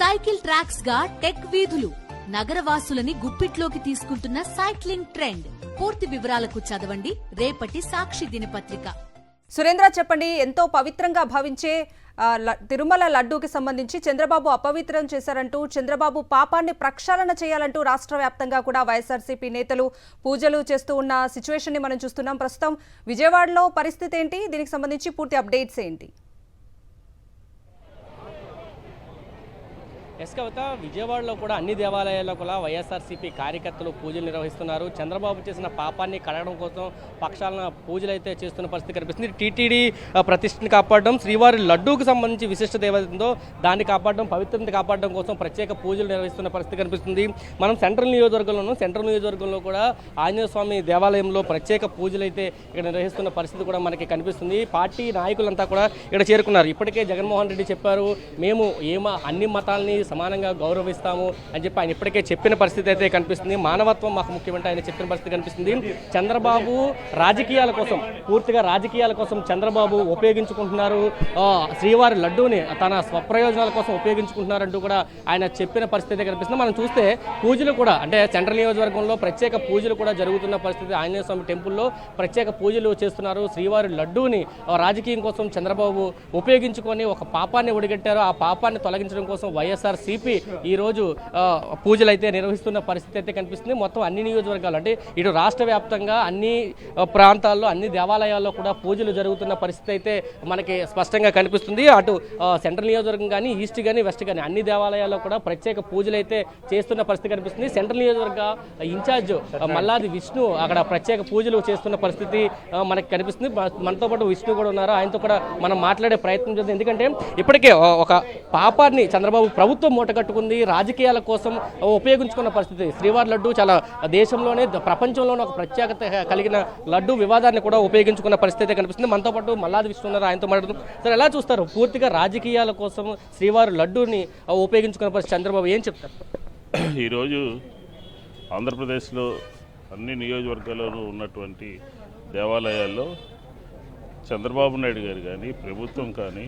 Cycle tracks గా tech వీధులు నగరవాసులని గుప్పిట్లోకి తీసుకుంటున్న సైక్లింగ్ ట్రెండ్. పూర్తి వివరాలకు చదవండి రేపటి సాక్షి దినపత్రిక. సురేంద్ర, చెప్పండి, ఎంతో పవిత్రంగా భావించే తిరుమల లడ్డూకి సంబంధించి చంద్రబాబు అపవిత్రం చేశారంటూ, చంద్రబాబు పాపాన్ని ప్రక్షాళన చేయాలంటూ రాష్ట్ర వ్యాప్తంగా కూడా వైఎస్ఆర్సీపీ నేతలు పూజలు చేస్తూ ఉన్న సిచ్యువేషన్ ని మనం చూస్తున్నాం. ప్రస్తుతం విజయవాడలో పరిస్థితి ఏంటి? దీనికి సంబంధించి పూర్తి అప్డేట్స్ ఏంటి? కవిత, విజయవాడలో కూడా అన్ని దేవాలయాల్లో కూడా వైఎస్ఆర్సీపీ కార్యకర్తలు పూజలు నిర్వహిస్తున్నారు. చంద్రబాబు చేసిన పాపాన్ని కడగడం కోసం పక్షాలను పూజలు అయితే చేస్తున్న పరిస్థితి కనిపిస్తుంది. టీటీడీ ప్రతిష్టని కాపాడడం, శ్రీవారి లడ్డూకు సంబంధించి విశిష్టత ఏవైతుందో దాన్ని కాపాడడం, పవిత్రతని కాపాడడం కోసం ప్రత్యేక పూజలు నిర్వహిస్తున్న పరిస్థితి కనిపిస్తుంది. మనం సెంట్రల్ నియోజకవర్గంలో కూడా ఆంజనేయ స్వామి దేవాలయంలో ప్రత్యేక పూజలు అయితే ఇక్కడ నిర్వహిస్తున్న పరిస్థితి కూడా మనకి కనిపిస్తుంది. పార్టీ నాయకులంతా కూడా ఇక్కడ చేరుకున్నారు. ఇప్పటికే జగన్మోహన్ రెడ్డి చెప్పారు, మేము అన్ని మతాలని సమానంగా గౌరవిస్తాము అని చెప్పి ఆయన ఇప్పటికే చెప్పిన పరిస్థితి అయితే కనిపిస్తుంది. మానవత్వం మాకు ముఖ్యమంటే ఆయన చెప్పిన పరిస్థితి కనిపిస్తుంది. చంద్రబాబు పూర్తిగా రాజకీయాల కోసం చంద్రబాబు ఉపయోగించుకుంటున్నారు, శ్రీవారి లడ్డూని తన స్వప్రయోజనాల కోసం ఉపయోగించుకుంటున్నారంటూ కూడా ఆయన చెప్పిన పరిస్థితి కనిపిస్తుంది. మనం చూస్తే పూజలు కూడా, అంటే సెంట్రల్ నియోజకవర్గంలో ప్రత్యేక పూజలు కూడా జరుగుతున్న పరిస్థితి. ఆంజనేయ స్వామి టెంపుల్లో ప్రత్యేక పూజలు చేస్తున్నారు. శ్రీవారి లడ్డూని రాజకీయం కోసం చంద్రబాబు ఉపయోగించుకొని ఒక పాపాన్ని ఒడిగట్టారు. ఆ పాపాన్ని తొలగించడం కోసం వైఎస్ఆర్సీపీ ఈ రోజు పూజలు అయితే నిర్వహిస్తున్న పరిస్థితి అయితే కనిపిస్తుంది. మొత్తం అన్ని నియోజకవర్గాలు, అంటే ఇటు రాష్ట్ర వ్యాప్తంగా అన్ని ప్రాంతాల్లో అన్ని దేవాలయాల్లో కూడా పూజలు జరుగుతున్న పరిస్థితి అయితే మనకి స్పష్టంగా కనిపిస్తుంది. అటు సెంట్రల్ నియోజకవర్గం కానీ, ఈస్ట్ కానీ, వెస్ట్ కానీ అన్ని దేవాలయాల్లో కూడా ప్రత్యేక పూజలు అయితే చేస్తున్న పరిస్థితి కనిపిస్తుంది. సెంట్రల్ నియోజకవర్గ ఇన్ఛార్జ్ మల్లాది విష్ణు అక్కడ ప్రత్యేక పూజలు చేస్తున్న పరిస్థితి మనకి కనిపిస్తుంది. మనతో పాటు విష్ణు కూడా ఉన్నారు, ఆయనతో కూడా మనం మాట్లాడే ప్రయత్నం చేద్దాం. ఎందుకంటే ఇప్పటికే ఒక పాపాన్ని చంద్రబాబు ప్రభుత్వం మూటగట్టుకుంది, రాజకీయాల కోసం ఉపయోగించుకున్న పరిస్థితి. శ్రీవారి లడ్డు చాలా దేశంలోనే ప్రపంచంలోనే ఒక ప్రత్యేకత కలిగిన లడ్డు వివాదాన్ని కూడా ఉపయోగించుకున్న పరిస్థితి కనిపిస్తుంది. మనతో పాటు మల్లాది విష్ణు ఉన్నారు, ఆయనతో మాట్లాడుతున్నాం. సార్, ఎలా చూస్తారు పూర్తిగా రాజకీయాల కోసం శ్రీవారి లడ్డూని ఉపయోగించుకున్న పరిస్థితి? చంద్రబాబు ఏం చెప్తారు? ఈరోజు ఆంధ్రప్రదేశ్లో అన్ని నియోజకవర్గాల్లోనూ ఉన్నటువంటి దేవాలయాల్లో చంద్రబాబు నాయుడు గారు కానీ, ప్రభుత్వం కానీ,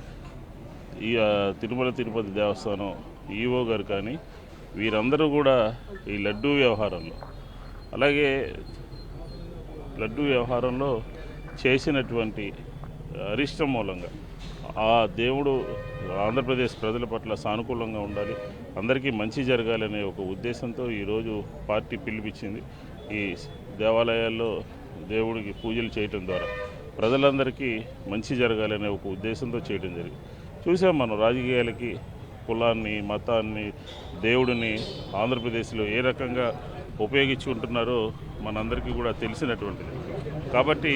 ఈ తిరుమల తిరుపతి దేవస్థానం ఈఓ గారు కానీ, వీరందరూ కూడా ఈ లడ్డూ వ్యవహారంలో, అలాగే లడ్డూ వ్యవహారంలో చేసినటువంటి అరిష్టం మూలంగా ఆ దేవుడు ఆంధ్రప్రదేశ్ ప్రజల పట్ల సానుకూలంగా ఉండాలి, అందరికీ మంచి జరగాలనే ఒక ఉద్దేశంతో ఈరోజు పార్టీ పిలిపించింది. ఈ దేవాలయాల్లో దేవుడికి పూజలు చేయటం ద్వారా ప్రజలందరికీ మంచి జరగాలనే ఒక ఉద్దేశంతో చేయడం జరిగింది. చూసాం మనం రాజకీయాలకి కులాన్ని, మతాన్ని, దేవుడిని ఆంధ్రప్రదేశ్లో ఏ రకంగా ఉపయోగించుకుంటున్నారో మనందరికీ కూడా తెలిసినటువంటిది. కాబట్టి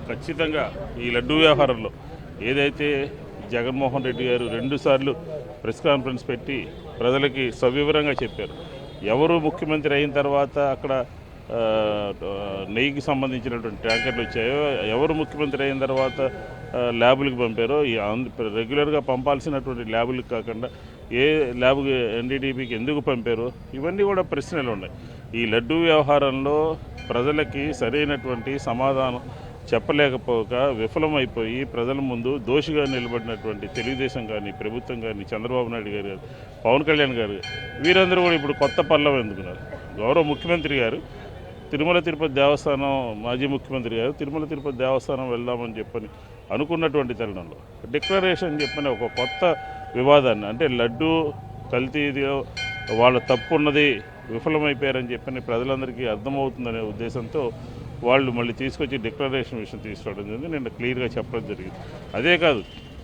ఖచ్చితంగా ఈ లడ్డూ వ్యవహారంలో ఏదైతే జగన్మోహన్ రెడ్డి గారు 2 సార్లు ప్రెస్ కాన్ఫరెన్స్ పెట్టి ప్రజలకి సవివరంగా చెప్పారు, ఎవరు ముఖ్యమంత్రి అయిన తర్వాత అక్కడ నెయ్యికి సంబంధించినటువంటి ట్యాంకర్లు వచ్చాయో, ఎవరు ముఖ్యమంత్రి అయిన తర్వాత ల్యాబులకు పంపారో, రెగ్యులర్గా పంపాల్సినటువంటి ల్యాబులకు కాకుండా ఏ ల్యాబ్కి ఎన్డీడీపీకి ఎందుకు పంపారో, ఇవన్నీ కూడా ప్రశ్నలు ఉన్నాయి. ఈ లడ్డూ వ్యవహారంలో ప్రజలకి సరైనటువంటి సమాధానం చెప్పలేకపోక విఫలమైపోయి ప్రజల ముందు దోషిగా నిలబడినటువంటి తెలుగుదేశం కానీ, ప్రభుత్వం కానీ, చంద్రబాబు నాయుడు గారు, పవన్ కళ్యాణ్ గారు, వీరందరూ కూడా ఇప్పుడు కొత్త పల్లవం ఎందుకున్నారు. గౌరవ ముఖ్యమంత్రి గారు తిరుమల తిరుపతి దేవస్థానం, మాజీ ముఖ్యమంత్రి గారు తిరుమల తిరుపతి దేవస్థానం వెళ్దామని చెప్పని అనుకున్నటువంటి తరుణంలో డిక్లరేషన్ చెప్పని ఒక కొత్త వివాదాన్ని, అంటే లడ్డూ కల్తీలో వాళ్ళ తప్పు ఉన్నది, విఫలమైపోయారని చెప్పని ప్రజలందరికీ అర్థమవుతుందనే ఉద్దేశంతో వాళ్ళు మళ్ళీ తీసుకొచ్చి డిక్లరేషన్ విషయం తీసుకురావడం జరిగింది. నేను క్లియర్గా చెప్పడం జరిగింది. అదే కాదు,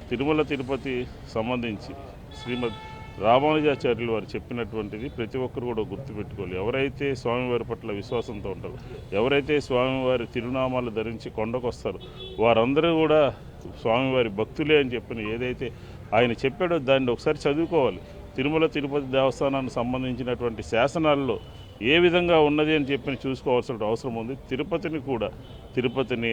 తిరుమల తిరుపతి సంబంధించి శ్రీమద్ రామానుజాచార్యులు వారు చెప్పినటువంటిది ప్రతి ఒక్కరు కూడా గుర్తుపెట్టుకోవాలి. ఎవరైతే స్వామివారి పట్ల విశ్వాసంతో ఉంటారో, ఎవరైతే స్వామివారి తిరునామాలు ధరించి కొండకు వస్తారో, వారందరూ కూడా స్వామివారి భక్తులే అని చెప్పిన ఏదైతే ఆయన చెప్పాడో దాన్ని ఒకసారి చదువుకోవాలి. తిరుమల తిరుపతి దేవస్థానానికి సంబంధించినటువంటి శాసనాల్లో ఏ విధంగా ఉన్నది అని చెప్పి చూసుకోవాల్సిన అవసరం ఉంది. తిరుపతిని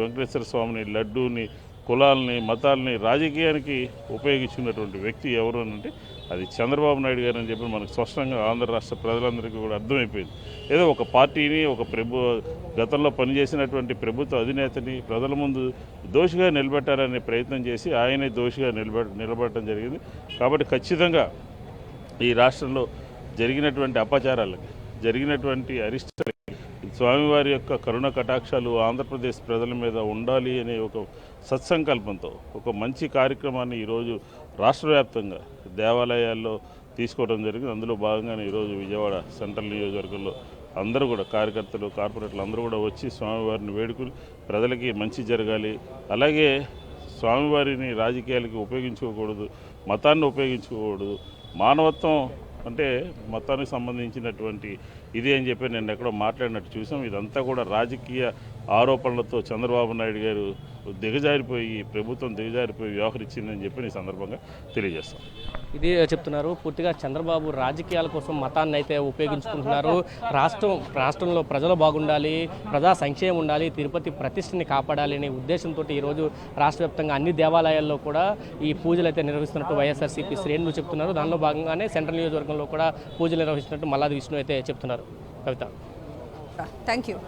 వెంకటేశ్వర స్వామిని, లడ్డూని, కులాలని, మతాలని రాజకీయానికి ఉపయోగించుకున్నటువంటి వ్యక్తి ఎవరు అంటే అది చంద్రబాబు నాయుడు గారు అని చెప్పి మనకు స్పష్టంగా ఆంధ్ర రాష్ట్ర ప్రజలందరికీ కూడా అర్థమైపోయింది. ఏదో ఒక పార్టీని, ఒక గతంలో పనిచేసినటువంటి ప్రభుత్వ అధినేతని ప్రజల ముందు దోషిగా నిలబెట్టాలనే ప్రయత్నం చేసి ఆయనే దోషిగా నిలబెట్టడం జరిగింది. కాబట్టి ఖచ్చితంగా ఈ రాష్ట్రంలో జరిగినటువంటి అపచారాలకి, జరిగినటువంటి అరిష్టాలకి స్వామివారి యొక్క కరుణ కటాక్షాలు ఆంధ్రప్రదేశ్ ప్రజల మీద ఉండాలి అనే ఒక సత్సంకల్పంతో ఒక మంచి కార్యక్రమాన్ని ఈరోజు రాష్ట్ర వ్యాప్తంగా దేవాలయాల్లో తీసుకోవడం జరిగింది. అందులో భాగంగానే ఈరోజు విజయవాడ సెంట్రల్ నియోజకవర్గంలో అందరూ కూడా కార్యకర్తలు, కార్పొరేటర్లు అందరూ కూడా వచ్చి స్వామివారిని వేడుకుని ప్రజలకి మంచి జరగాలి, అలాగే స్వామివారిని రాజకీయాలకి ఉపయోగించుకోకూడదు, మతాన్ని ఉపయోగించుకోకూడదు, మానవత్వం అంటే మతానికి సంబంధించినటువంటి ఇది అని చెప్పి నేను ఎక్కడో మాట్లాడినట్టు చూసాం. ఇదంతా కూడా రాజకీయ ఆరోపణలతో చంద్రబాబు నాయుడు గారు దిగజారిపోయి, ప్రభుత్వం దిగజారిపోయి వ్యవహరించిందని చెప్పి ఈ సందర్భంగా తెలియజేస్తాం. ఇది చెప్తున్నారు. పూర్తిగా చంద్రబాబు రాజకీయాల కోసం మతాన్ని అయితే ఉపయోగించుకుంటున్నారు. రాష్ట్రంలో ప్రజలు బాగుండాలి, ప్రజా సంక్షేమం ఉండాలి, తిరుపతి ప్రతిష్టని కాపాడాలి అనే ఉద్దేశంతో ఈరోజు రాష్ట్ర వ్యాప్తంగా అన్ని దేవాలయాల్లో కూడా ఈ పూజలు అయితే నిర్వహిస్తున్నట్టు వైఎస్ఆర్సీపీ శ్రేణులు చెప్తున్నారు. దానిలో భాగంగానే సెంట్రల్ నియోజకవర్గంలో కూడా పూజలు నిర్వహిస్తున్నట్టు మల్లాది విష్ణు అయితే చెప్తున్నారు. కవిత, థ్యాంక్ యూ.